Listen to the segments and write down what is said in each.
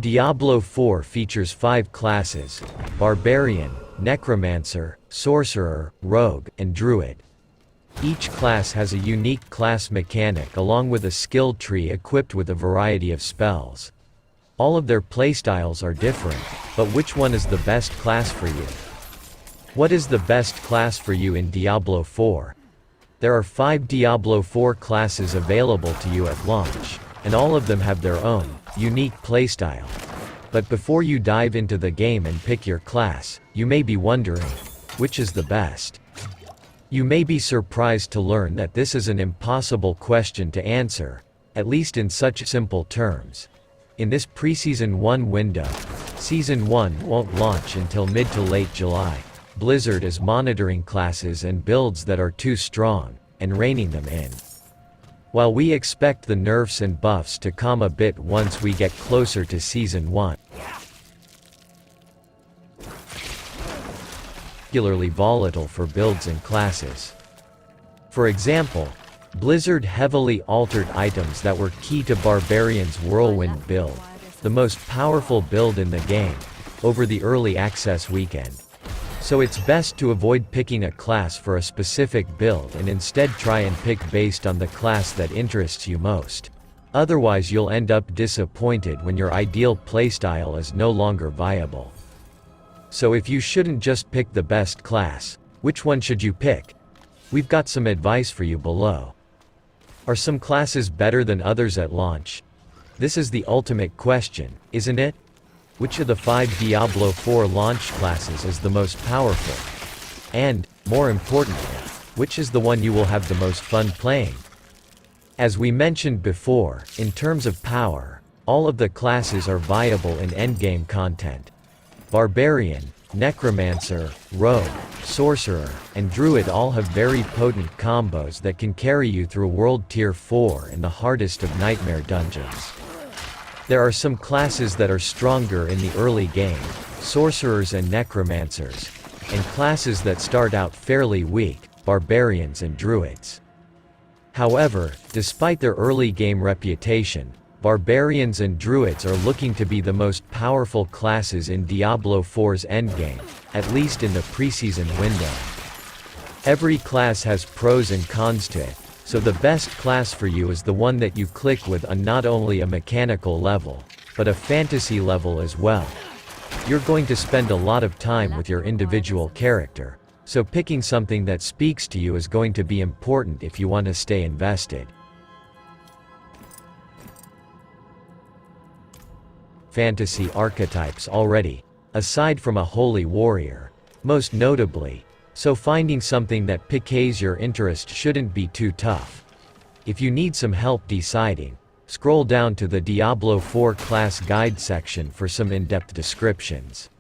Diablo IV features 5 classes: Barbarian, Necromancer, Sorcerer, Rogue, and Druid. Each class has a unique class mechanic along with a skill tree equipped with a variety of spells. All of their playstyles are different, but which one is the best class for you? What is the best class for you in Diablo IV? There are 5 Diablo IV classes available to you at launch, and all of them have their own, unique playstyle. But before you dive into the game and pick your class, you may be wondering, which is the best? You may be surprised to learn that this is an impossible question to answer, at least in such simple terms. In this Pre-Season 1 window, Season 1 won't launch until mid to late July. Blizzard is monitoring classes and builds that are too strong, and reining them in. While we expect the nerfs and buffs to calm a bit once we get closer to Season 1, particularly volatile for builds and classes. For example, Blizzard heavily altered items that were key to Barbarian's Whirlwind build, the most powerful build in the game, over the early access weekend. So it's best to avoid picking a class for a specific build and instead try and pick based on the class that interests you most. Otherwise you'll end up disappointed when your ideal playstyle is no longer viable. So if you shouldn't just pick the best class, which one should you pick? We've got some advice for you below. Are some classes better than others at launch? This is the ultimate question, isn't it? Which of the 5 Diablo IV launch classes is the most powerful? And, more importantly, which is the one you will have the most fun playing? As we mentioned before, in terms of power, all of the classes are viable in endgame content. Barbarian, Necromancer, Rogue, Sorcerer, and Druid all have very potent combos that can carry you through World Tier 4 in the hardest of nightmare dungeons. There are some classes that are stronger in the early game, Sorcerers and Necromancers, and classes that start out fairly weak, Barbarians and Druids. However, despite their early game reputation, Barbarians and Druids are looking to be the most powerful classes in Diablo IV's endgame, at least in the pre-season window. Every class has pros and cons to it, so the best class for you is the one that you click with on not only a mechanical level, but a fantasy level as well. You're going to spend a lot of time with your individual character, so picking something that speaks to you is going to be important if you want to stay invested. Fantasy archetypes already, aside from a holy warrior, most notably, so finding something that piques your interest shouldn't be too tough. If you need some help deciding, scroll down to the Diablo IV class guide section for some in-depth descriptions.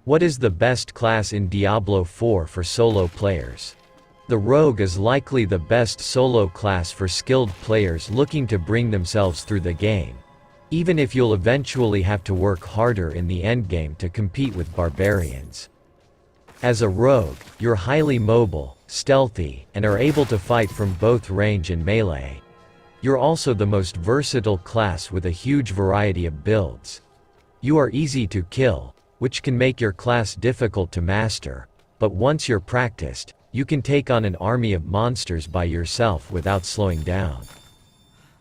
What is the best class in Diablo IV for solo players? The Rogue is likely the best solo class for skilled players looking to bring themselves through the game, even if you'll eventually have to work harder in the endgame to compete with Barbarians. As a rogue, you're highly mobile, stealthy, and are able to fight from both range and melee. You're also the most versatile class with a huge variety of builds. You are easy to kill, which can make your class difficult to master, but once you're practiced, you can take on an army of monsters by yourself without slowing down.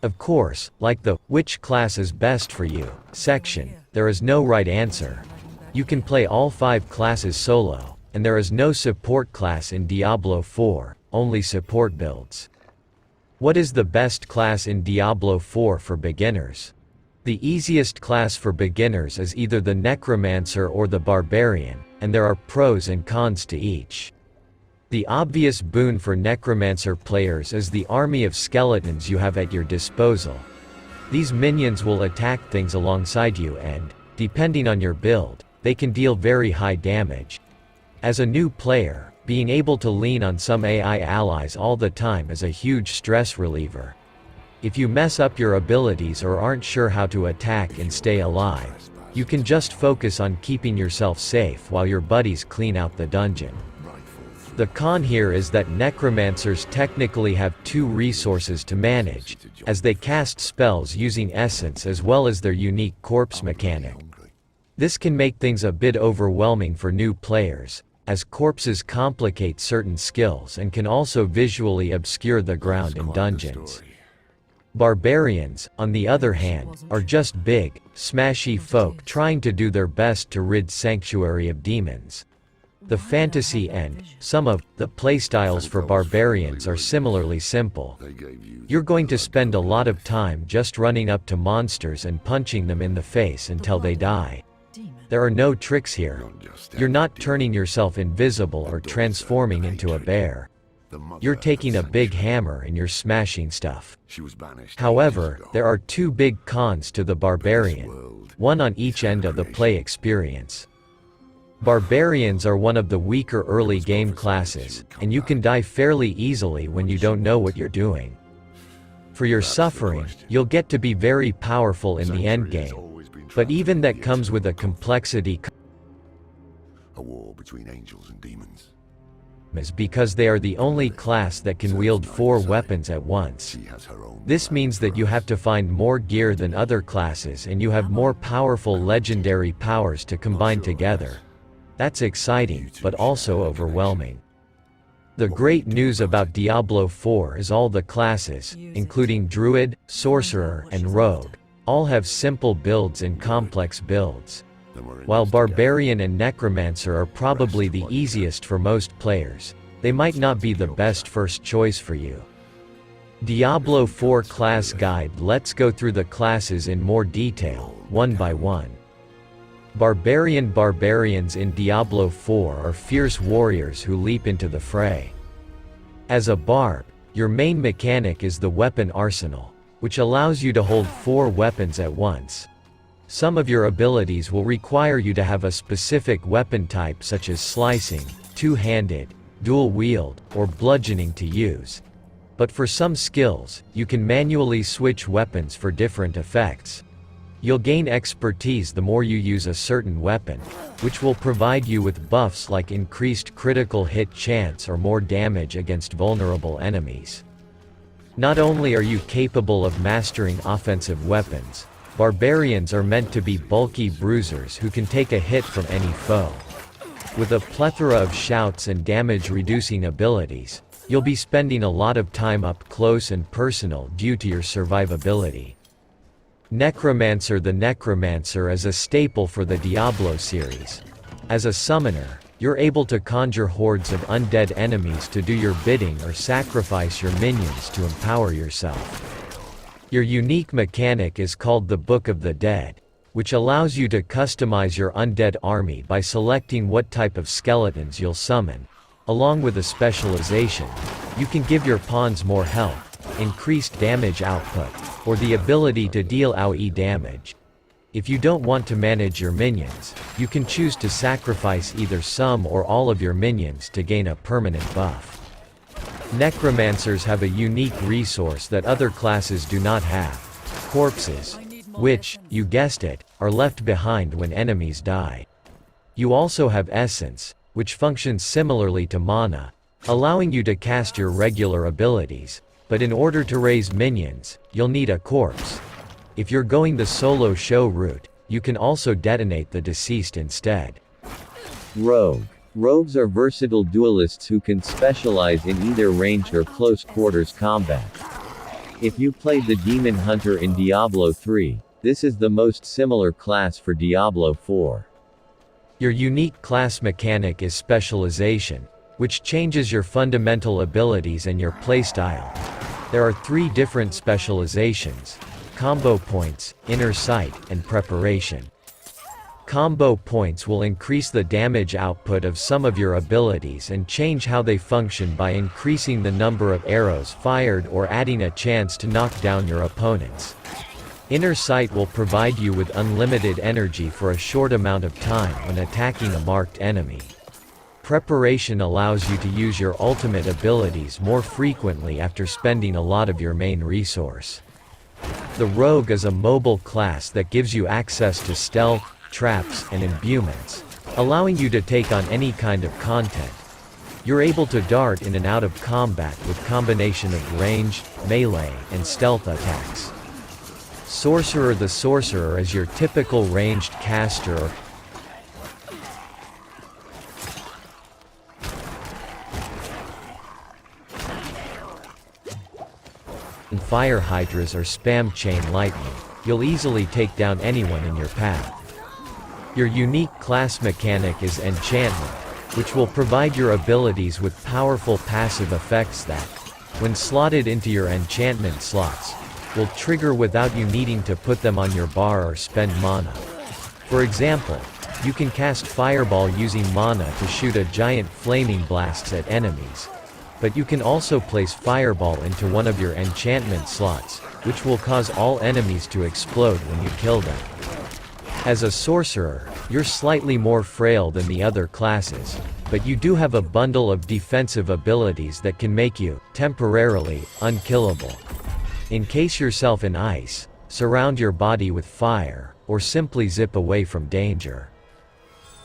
Of course, like the "which class is best for you" section, there is no right answer. You can play all 5 classes solo, and there is no support class in Diablo IV, only support builds. What is the best class in Diablo IV for beginners? The easiest class for beginners is either the Necromancer or the Barbarian, and there are pros and cons to each. The obvious boon for Necromancer players is the army of skeletons you have at your disposal. These minions will attack things alongside you and, depending on your build, they can deal very high damage. As a new player, being able to lean on some AI allies all the time is a huge stress reliever. If you mess up your abilities or aren't sure how to attack and stay alive, you can just focus on keeping yourself safe while your buddies clean out the dungeon. The con here is that necromancers technically have two resources to manage, as they cast spells using essence as well as their unique corpse mechanic. This can make things a bit overwhelming for new players, as corpses complicate certain skills and can also visually obscure the ground in dungeons. Barbarians, on the other hand, are just big, smashy folk trying to do their best to rid Sanctuary of demons. The fantasy and some of the playstyles for barbarians are similarly simple. You're going to spend a lot of time just running up to monsters and punching them in the face until they die. There are no tricks here. You're not turning yourself invisible or transforming into a bear. You're taking a big hammer and you're smashing stuff. However, there are two big cons to the barbarian, one on each end of the play experience. Barbarians are one of the weaker early game classes, and you can die fairly easily when you don't know what you're doing. For your suffering, you'll get to be very powerful in the endgame, but even that comes with a complexity a war between angels and demons. Is because they are the only class that can wield 4 weapons at once. This means that you have to find more gear than other classes and you have more powerful legendary powers to combine together. That's exciting, but also overwhelming. The great news about Diablo IV is all the classes, including Druid, Sorcerer, and Rogue, all have simple builds and complex builds. While Barbarian and Necromancer are probably the easiest for most players, they might not be the best first choice for you. Diablo IV Class Guide. Let's go through the classes in more detail, one by one. Barbarians in Diablo IV are fierce warriors who leap into the fray. As a barb, your main mechanic is the weapon arsenal, which allows you to hold 4 weapons at once. Some of your abilities will require you to have a specific weapon type such as slicing, two-handed, dual-wield, or bludgeoning to use. But for some skills, you can manually switch weapons for different effects. You'll gain expertise the more you use a certain weapon, which will provide you with buffs like increased critical hit chance or more damage against vulnerable enemies. Not only are you capable of mastering offensive weapons, barbarians are meant to be bulky bruisers who can take a hit from any foe. With a plethora of shouts and damage-reducing abilities, you'll be spending a lot of time up close and personal due to your survivability. Necromancer. The Necromancer is a staple for the Diablo series. As a summoner, you're able to conjure hordes of undead enemies to do your bidding or sacrifice your minions to empower yourself. Your unique mechanic is called the Book of the Dead, which allows you to customize your undead army by selecting what type of skeletons you'll summon. Along with a specialization, you can give your pawns more health, increased damage output, or the ability to deal AoE damage. If you don't want to manage your minions, you can choose to sacrifice either some or all of your minions to gain a permanent buff. Necromancers have a unique resource that other classes do not have: corpses, which, you guessed it, are left behind when enemies die. You also have essence, which functions similarly to mana, allowing you to cast your regular abilities, but in order to raise minions, you'll need a corpse. If you're going the solo show route, you can also detonate the deceased instead. Rogue. Rogues are versatile duelists who can specialize in either ranged or close quarters combat. If you played the Demon Hunter in Diablo III, this is the most similar class for Diablo IV. Your unique class mechanic is specialization, which changes your fundamental abilities and your playstyle. There are 3 different specializations: combo points, inner sight, and preparation. Combo points will increase the damage output of some of your abilities and change how they function by increasing the number of arrows fired or adding a chance to knock down your opponents. Inner sight will provide you with unlimited energy for a short amount of time when attacking a marked enemy. Preparation allows you to use your ultimate abilities more frequently after spending a lot of your main resource. The Rogue is a mobile class that gives you access to stealth, traps, and imbuements, allowing you to take on any kind of content. You're able to dart in and out of combat with combination of ranged, melee, and stealth attacks. Sorcerer. The Sorcerer is your typical ranged caster and fire hydras or spam chain lightning. You'll easily take down anyone in your path. Your unique class mechanic is enchantment, which will provide your abilities with powerful passive effects that, when slotted into your enchantment slots, will trigger without you needing to put them on your bar or spend mana. For example, you can cast Fireball using mana to shoot a giant flaming blasts at enemies. But you can also place Fireball into one of your enchantment slots, which will cause all enemies to explode when you kill them. As a Sorcerer, you're slightly more frail than the other classes, but you do have a bundle of defensive abilities that can make you, temporarily, unkillable. Encase yourself in ice, surround your body with fire, or simply zip away from danger.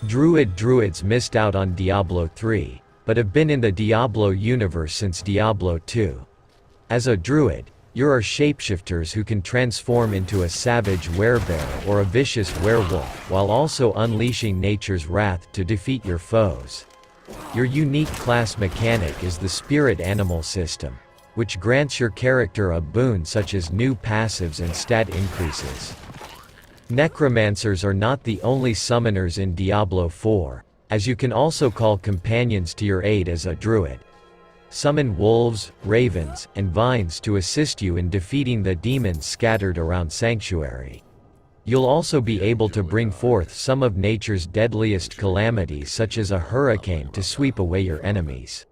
Druids missed out on Diablo 3, but have been in the Diablo universe since Diablo 2. As a Druid, you are shapeshifters who can transform into a savage werebear or a vicious werewolf, while also unleashing nature's wrath to defeat your foes. Your unique class mechanic is the Spirit Animal system, which grants your character a boon such as new passives and stat increases. Necromancers are not the only summoners in Diablo 4, as you can also call companions to your aid as a Druid. Summon wolves, ravens, and vines to assist you in defeating the demons scattered around Sanctuary. You'll also be able to bring forth some of nature's deadliest calamities such as a hurricane to sweep away your enemies.